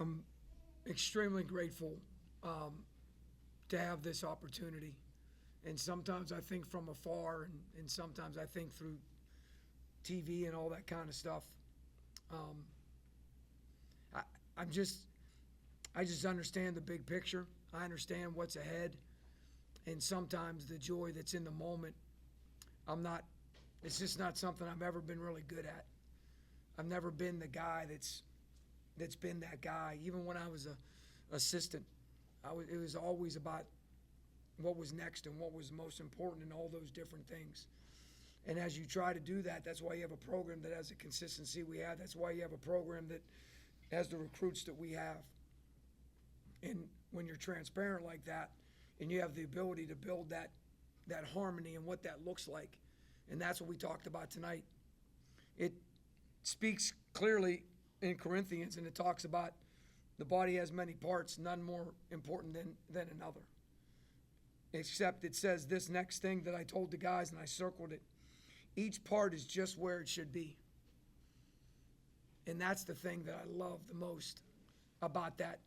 I'm extremely grateful to have this opportunity. And sometimes I think from afar, and sometimes I think through TV and all that kind of stuff. I, I'm just, I just understand the big picture. I understand what's ahead. And sometimes the joy that's in the moment, it's just not something I've ever been really good at. I've never been the guy that's been that guy. Even when I was a assistant, it was always about what was next and what was most important and all those different things. And as you try to do that, that's why you have a program that has the consistency we have. That's why you have a program that has the recruits that we have. And when you're transparent like that, and you have the ability to build that harmony and what that looks like, and that's what we talked about tonight. It speaks clearly in Corinthians, and it talks about the body has many parts, none more important than another. Except it says this next thing that I told the guys, and I circled it. Each part is just where it should be. And that's the thing that I love the most about that.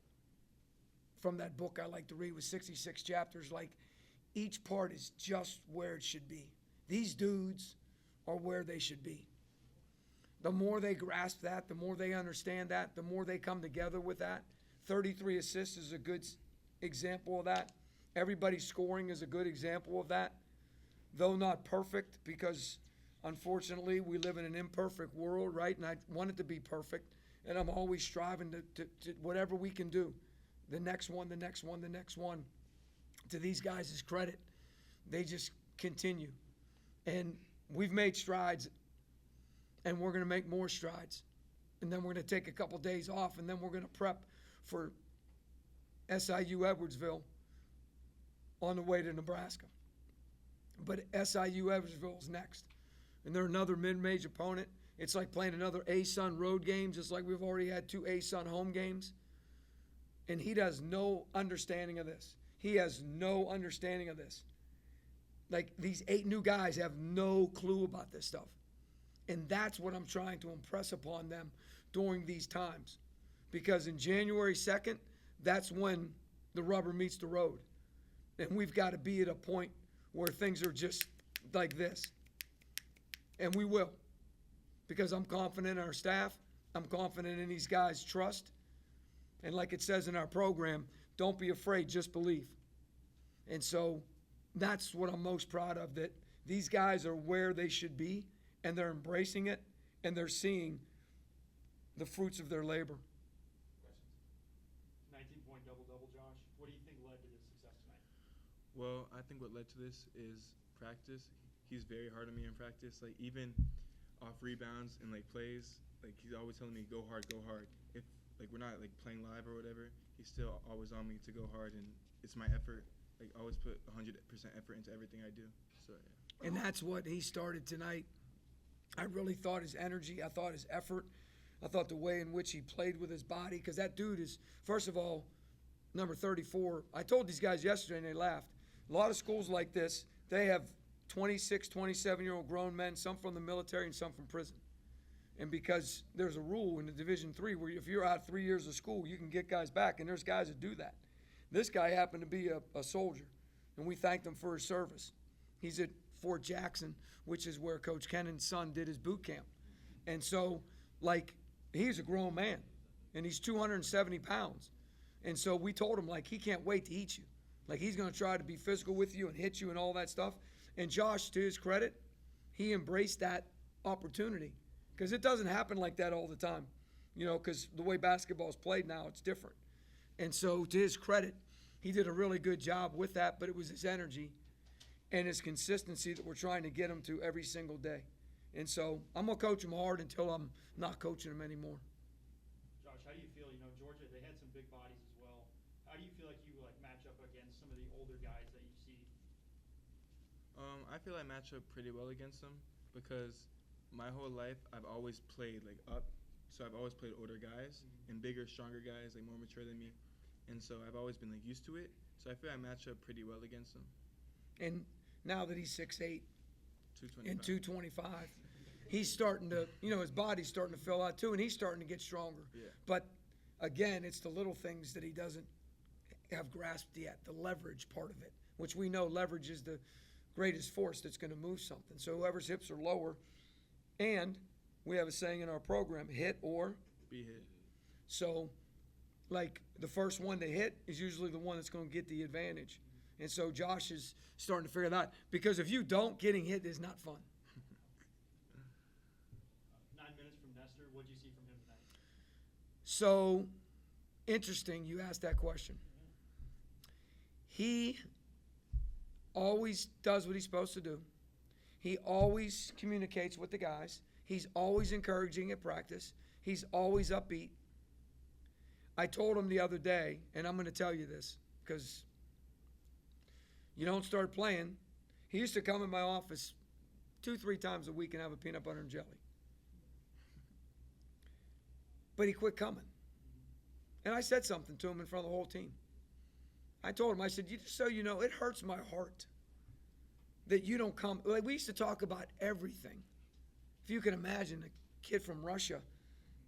From that book I like to read with 66 chapters, like each part is just where it should be. These dudes are where they should be. The more they grasp that, the more they understand that, the more they come together with that. 33 assists is a good example of that. Everybody scoring is a good example of that. Though not perfect, because unfortunately we live in an imperfect world, right? And I want it to be perfect. And I'm always striving to whatever we can do. The next one. To these guys' credit, they just continue. And we've made strides, and we're going to make more strides. And then we're going to take a couple days off, and then we're going to prep for SIU Edwardsville on the way to Nebraska. But SIU Edwardsville is next. And they're another mid-major opponent. It's like playing another A-Sun road game, just like we've already had 2 A-Sun home games. And he has no understanding of this. He has no understanding of this. Like, these 8 new guys have no clue about this stuff. And that's what I'm trying to impress upon them during these times. Because in January 2nd, that's when the rubber meets the road. And we've got to be at a point where things are just like this. And we will. Because I'm confident in our staff. I'm confident in these guys' trust. And like it says in our program, don't be afraid, just believe. And so that's what I'm most proud of, that these guys are where they should be, and they're embracing it, and they're seeing the fruits of their labor. Questions? 19-point double-double, Josh. What do you think led to this success tonight? Well, I think what led to this is practice. He's very hard on me in practice. Like, even off rebounds and, like, plays, like, he's always telling me, go hard, go hard. If, like, we're not, like, playing live or whatever, he's still always on me to go hard, and it's my effort. Like, always put 100% effort into everything I do. So, yeah. And that's what he started tonight. I really thought his energy, I thought his effort, I thought the way in which he played with his body, because that dude is, first of all, number 34. I told these guys yesterday, and they laughed. A lot of schools like this, they have 26, 27-year-old grown men, some from the military and some from prison. And because there's a rule in the Division III where if you're out 3 years of school, you can get guys back, and there's guys that do that. This guy happened to be a soldier, and we thanked him for his service. He's at Fort Jackson, which is where Coach Kennon's son did his boot camp. And so, like, he's a grown man, and he's 270 pounds. And so we told him, like, he can't wait to eat you. Like, he's going to try to be physical with you and hit you and all that stuff. And Josh, to his credit, he embraced that opportunity, because it doesn't happen like that all the time, you know, because the way basketball is played now, it's different. And so, to his credit, he did a really good job with that, but it was his energy and his consistency that we're trying to get him to every single day. And so, I'm going to coach him hard until I'm not coaching him anymore. Josh, how do you feel? You know, Georgia, they had some big bodies as well. How do you feel like you match up against some of the older guys that you see? I feel I match up pretty well against them because my whole life I've always played like up. So I've always played older guys and bigger, stronger guys, like more mature than me. And so I've always been like used to it. So I feel I match up pretty well against them. And now that he's 6'8", 225. and 225, he's starting to, you know, his body's starting to fill out too, and he's starting to get stronger. Yeah. But again, it's the little things that he doesn't have grasped yet, the leverage part of it, which we know leverage is the greatest force that's going to move something. So whoever's hips are lower, and we have a saying in our program, hit or Be hit. so, like, the first one to hit is usually the one that's going to get the advantage. And so Josh is starting to figure that out. Because if you don't, getting hit is not fun. 9 minutes from Nestor, what did you see from him tonight? So, interesting you asked that question. He always does what he's supposed to do. He always communicates with the guys. He's always encouraging at practice. He's always upbeat. I told him the other day, and I'm going to tell you this because you don't start playing. He used to come in my office 2-3 times a week and have a peanut butter and jelly. But he quit coming. And I said something to him in front of the whole team. I told him, I said, just so you know, it hurts my heart that you don't come. Like, we used to talk about everything. If you can imagine a kid from Russia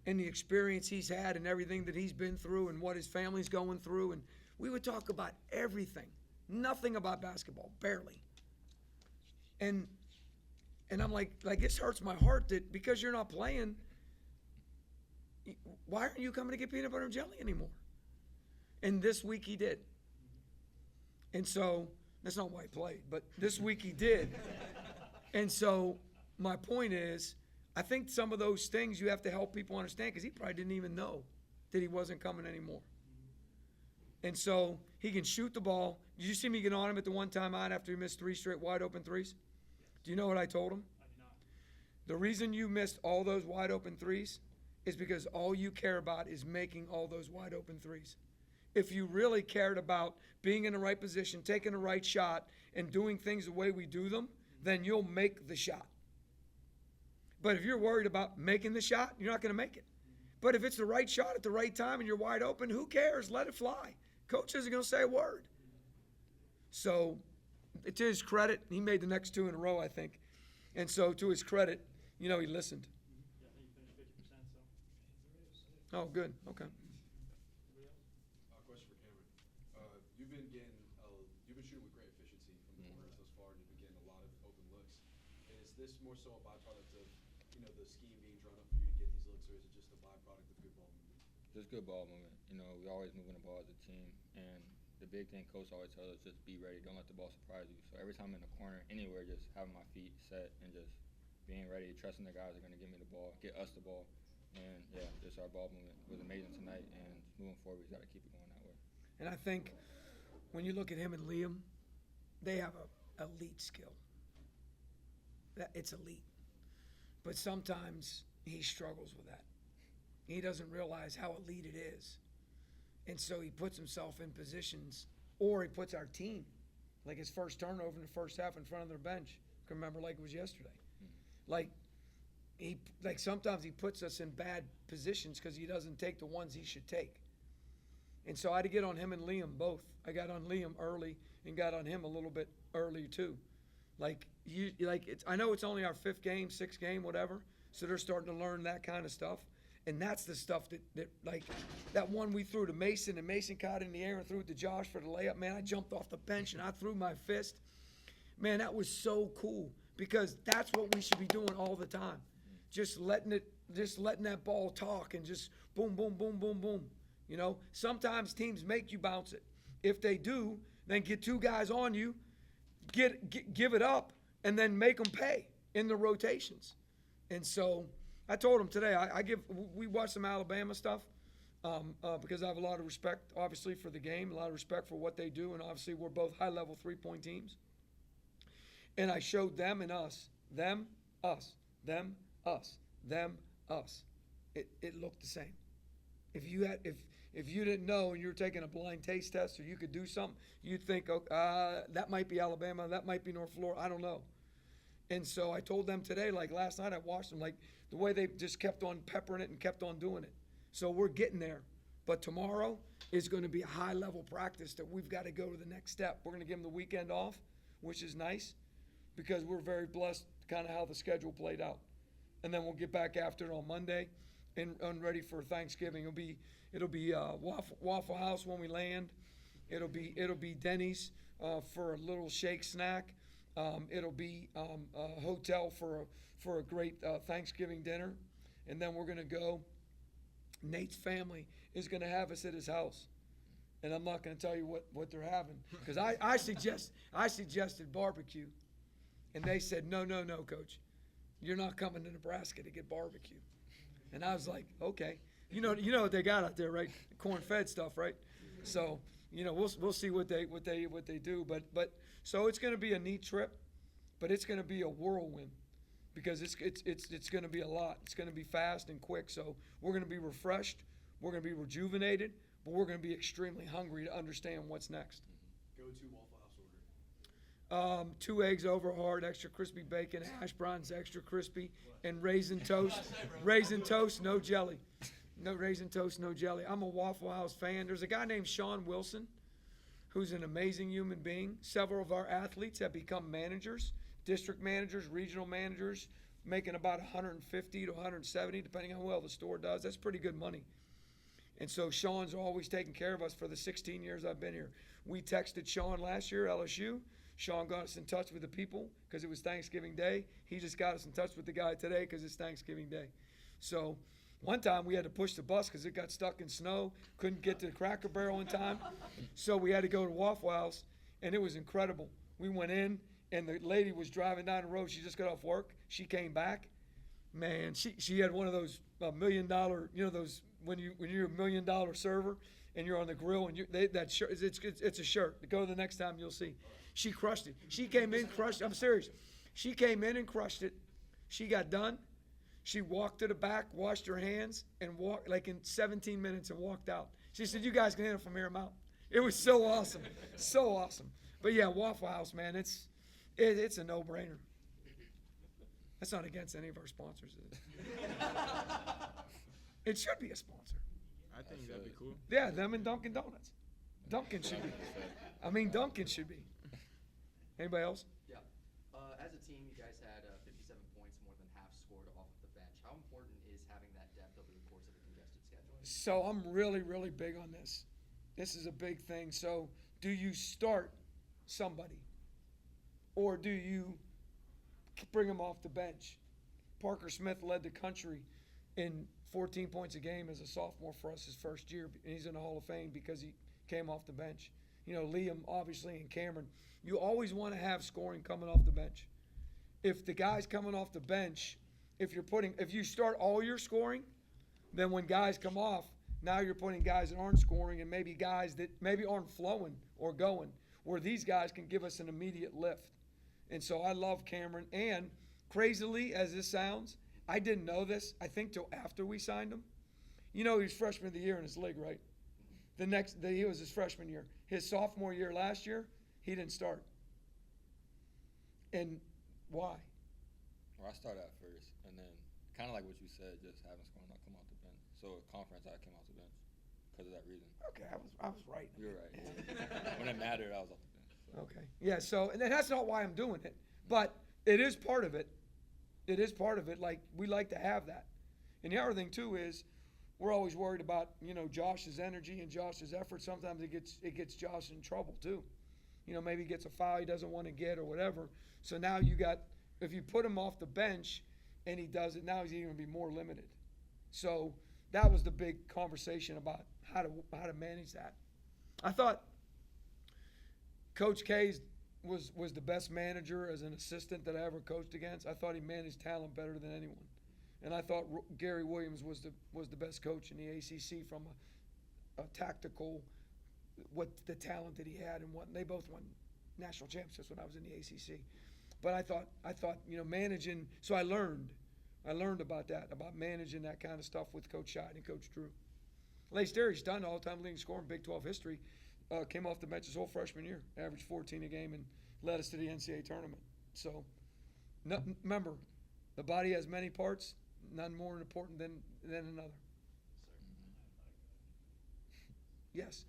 and the experience he's had and everything that he's been through and what his family's going through, and we would talk about everything. Nothing about basketball, barely. And I'm like this hurts my heart that because you're not playing, why aren't you coming to get peanut butter and jelly anymore? And this week he did. And so, that's not why he played, but this week he did. And so, my point is, I think some of those things you have to help people understand because he probably didn't even know that he wasn't coming anymore. And so, he can shoot the ball. Did you see me get on him at the one time out after he missed 3 straight wide open threes? Do you know what I told him? I did not. The reason you missed all those wide open threes is because all you care about is making all those wide open threes. If you really cared about being in the right position, taking the right shot, and doing things the way we do them, then you'll make the shot. But if you're worried about making the shot, you're not going to make it. But if it's the right shot at the right time and you're wide open, who cares? Let it fly. Coach isn't going to say a word. So, to his credit, he made the next 2 in a row, I think. And so, to his credit, he listened. Yeah, I think you finished 50%, so. Oh, good. Okay. Anybody else? Question for Cameron. You've been shooting with great efficiency from the corners thus far, and you've been getting a lot of open looks. Is this more so a byproduct of, the scheme being drawn up for you to get these looks, or is it just a byproduct of good ball movement? Just good ball movement. We always moving the ball as a team, and the big thing coach always tells us, just be ready. Don't let the ball surprise you. So every time I'm in the corner, anywhere, just having my feet set and just being ready, trusting the guys are going to give me the ball, get us the ball. And, yeah, just our ball movement was amazing tonight, and moving forward, we got to keep it going that way. And I think when you look at him and Liam, they have a elite skill. It's elite. But sometimes he struggles with that. He doesn't realize how elite it is. And so he puts himself in positions, or he puts our team, like his first turnover in the first half in front of their bench. I can remember like it was yesterday. Like sometimes he puts us in bad positions because he doesn't take the ones he should take. And so I had to get on him and Liam both. I got on Liam early and got on him a little bit early too. I know it's only our 5th game, 6th game, whatever. So they're starting to learn that kind of stuff. And that's the stuff that one we threw to Mason, and Mason caught it in the air and threw it to Josh for the layup. Man, I jumped off the bench and I threw my fist. Man, that was so cool because that's what we should be doing all the time. Just letting that ball talk and just boom, boom, boom, boom, boom. Sometimes teams make you bounce it. If they do, then get 2 guys on you, give it up, and then make them pay in the rotations. And so I told him today, we watched some Alabama stuff because I have a lot of respect, obviously, for the game, a lot of respect for what they do, and obviously we're both high-level three-point teams. And I showed them and us, them, us, them, us, them, us. It looked the same. If you didn't know and you were taking a blind taste test or you could do something, you'd think, that might be Alabama, that might be North Florida, I don't know. And so I told them today, like last night I watched them, like the way they just kept on peppering it and kept on doing it. So we're getting there. But tomorrow is going to be a high-level practice that we've got to go to the next step. We're going to give them the weekend off, which is nice because we're very blessed kind of how the schedule played out. And then we'll get back after it on Monday. and ready for Thanksgiving. It'll be Waffle House when we land. It'll be Denny's for a little shake snack. It'll be a hotel for a great Thanksgiving dinner, and then we're gonna go. Nate's family is gonna have us at his house, and I'm not gonna tell you what they're having because I suggested barbecue, and they said no, Coach, you're not coming to Nebraska to get barbecue, and I was like, okay, you know what they got out there, right? Corn-fed stuff, right? So we'll see what they do, but so it's gonna be a neat trip, but it's gonna be a whirlwind. Because it's going to be a lot. It's going to be fast and quick. So we're going to be refreshed. We're going to be rejuvenated. But we're going to be extremely hungry to understand what's next. Go-to Waffle House order. 2 eggs over hard, extra crispy bacon, hash browns extra crispy, and raisin toast. Raisin toast, no jelly. No raisin toast, no jelly. I'm a Waffle House fan. There's a guy named Sean Wilson, who's an amazing human being. Several of our athletes have become managers. District managers, regional managers, making about 150 to 170, depending on how well the store does. That's pretty good money. And so Sean's always taken care of us for the 16 years I've been here. We texted Sean last year, LSU. Sean got us in touch with the people because it was Thanksgiving Day. He just got us in touch with the guy today because it's Thanksgiving Day. So one time we had to push the bus because it got stuck in snow, couldn't get to the Cracker Barrel in time. So we had to go to Waffle House, and it was incredible. We went in. And the lady was driving down the road. She just got off work. She came back. Man, she had one of those $1 million, those when you're $1 million server and you're on the grill and that shirt, it's a shirt. Go the next time, you'll see. She crushed it. She came in, crushed it. I'm serious. She came in and crushed it. She got done. She walked to the back, washed her hands, and walked like in 17 minutes and walked out. She said, "You guys can handle from here on out." It was so awesome, so awesome. But yeah, Waffle House, man, it's a no-brainer. That's not against any of our sponsors, is it? It should be a sponsor. I think that'd be cool. Yeah, them and Dunkin' Donuts. Dunkin' should be. Dunkin' should be. Anybody else? Yeah. As a team, you guys had 57 points, more than half scored off of the bench. How important is having that depth over the course of a congested schedule? So I'm really, really big on this. This is a big thing. So do you start somebody? Or do you bring them off the bench? Parker Smith led the country in 14 points a game as a sophomore for us his first year, and he's in the Hall of Fame because he came off the bench. Liam, obviously, and Cameron. You always want to have scoring coming off the bench. If the guy's coming off the bench, if you start all your scoring, then when guys come off, now you're putting guys that aren't scoring and maybe guys that maybe aren't flowing or going, where these guys can give us an immediate lift. And so I love Cameron. And crazily as this sounds, I didn't know this, I think, till after we signed him. He was freshman of the year in his league, right? He was his freshman year. His sophomore year last year, he didn't start. And why? Well, I started at first, and then kind of like what you said, just having scoring not come off the bench. So conference, I came off the bench because of that reason. Okay, I was right. You're right. When it mattered, I was off the bench. So. Okay. Yeah, so, and that's not why I'm doing it, but it is part of it. It is part of it. Like, we like to have that. And the other thing, too, is we're always worried about, Josh's energy and Josh's effort. Sometimes it gets Josh in trouble, too. Maybe he gets a foul he doesn't want to get or whatever. So now if you put him off the bench and he does it, now he's even going to be more limited. So that was the big conversation about how to manage that. I thought Coach K was the best manager as an assistant that I ever coached against. I thought he managed talent better than anyone. And I thought Gary Williams was the best coach in the ACC from a tactical, what the talent that he had and what. And they both won national championships when I was in the ACC. But I thought managing. So I learned about that, about managing that kind of stuff with Coach Scheid and Coach Drew. Lace Derry's done all-time leading scorer in Big 12 history. Came off the bench his whole freshman year, averaged 14 a game, and led us to the NCAA tournament. So, remember, the body has many parts, none more important than another. Yes.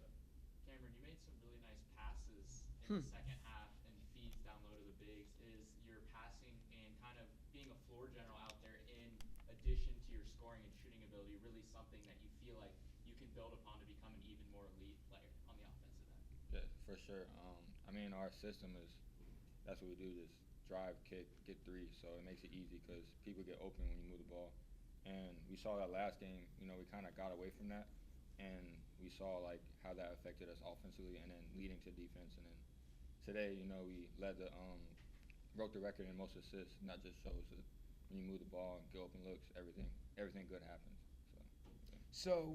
Cameron, you made some really nice passes in the second half and feeds down low to the bigs. Is your passing and kind of being a floor general out there in addition to your scoring and shooting ability offensively something that you feel like you can build upon to become an even more elite player on the offensive end? Yeah, for sure. I mean, our system is that's what we do. Just drive, kick, get three. So it makes it easy because people get open when you move the ball. And we saw that last game. You know, we kind of got away from that, and we saw like how that affected us offensively, and then leading to defense. And then today, you know, we led the broke the record in most assists. And that just shows that when you move the ball and get open looks, everything good happens. So,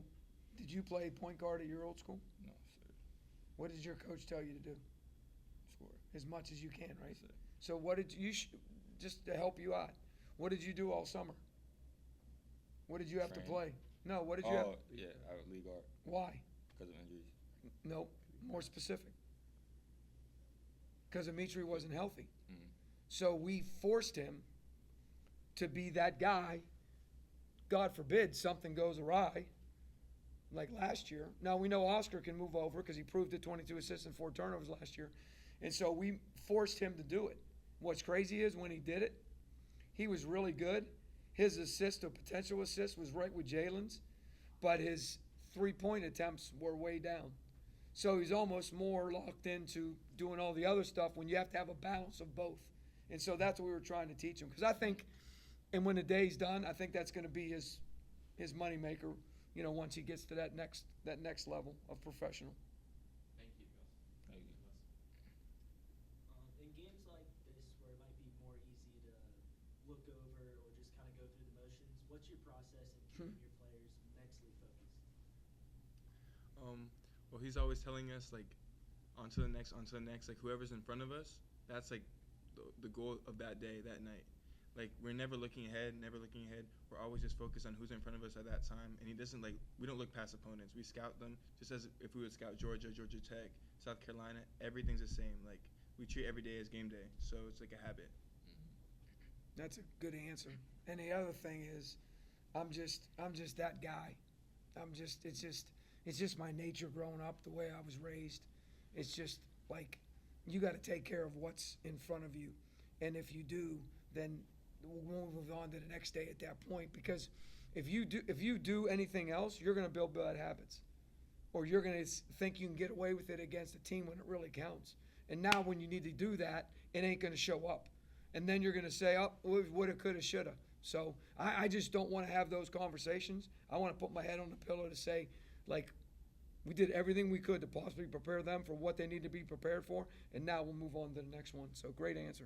did you play point guard at your old school? No, sir. What did your coach tell you to do? Score. As much as you can, right? That's it. So what did you, just to help you out, what did you do all summer? What did you have to Train. play? No, what did you have? Oh, yeah, I would league art Why? because of injuries. No, more specific. Because Amitri wasn't healthy. Mhm. So we forced him to be that guy. God forbid something goes awry, like last year. Now we know Oscar can move over because he proved it, 22 assists and 4 turnovers last year. And so we forced him to do it. What's crazy is when he did it, he was really good. His assist or potential assist was right with Jalen's, but his three-point attempts were way down. So he's almost more locked into doing all the other stuff when you have to have a balance of both. And so that's what we were trying to teach him. Because I think, and when the day's done, I think that's going to be his moneymaker, you know, once he gets to that next level of professional. Thank you, Gus. Thank you. In games like this where it might be more easy to look over or just kind of go through the motions, what's your process in keeping your players mentally focused? Well, he's always telling us like, on to the next, like whoever's in front of us, that's like the goal of that day, that night. Like we're never looking ahead. We're always just focused on who's in front of us at that time. And he doesn't we don't look past opponents. We scout them just as if we would scout Georgia Tech, South Carolina. Everything's the same. Like we treat every day as game day. So it's like a habit. That's a good answer. And the other thing is, I'm just that guy. It's just my nature growing up, the way I was raised. It's just like you got to take care of what's in front of you, and if you do, then we'll move on to the next day at that point. Because if you do anything else, you're going to build bad habits, or you're going to think you can get away with it against a team when it really counts. And now when you need to do that, it ain't going to show up, and then you're going to say, "Oh, woulda, coulda, shoulda." So I just don't want to have those conversations. I want to put my head on the pillow to say, like, we did everything we could to possibly prepare them for what they need to be prepared for, and now we'll move on to the next one. So great answer.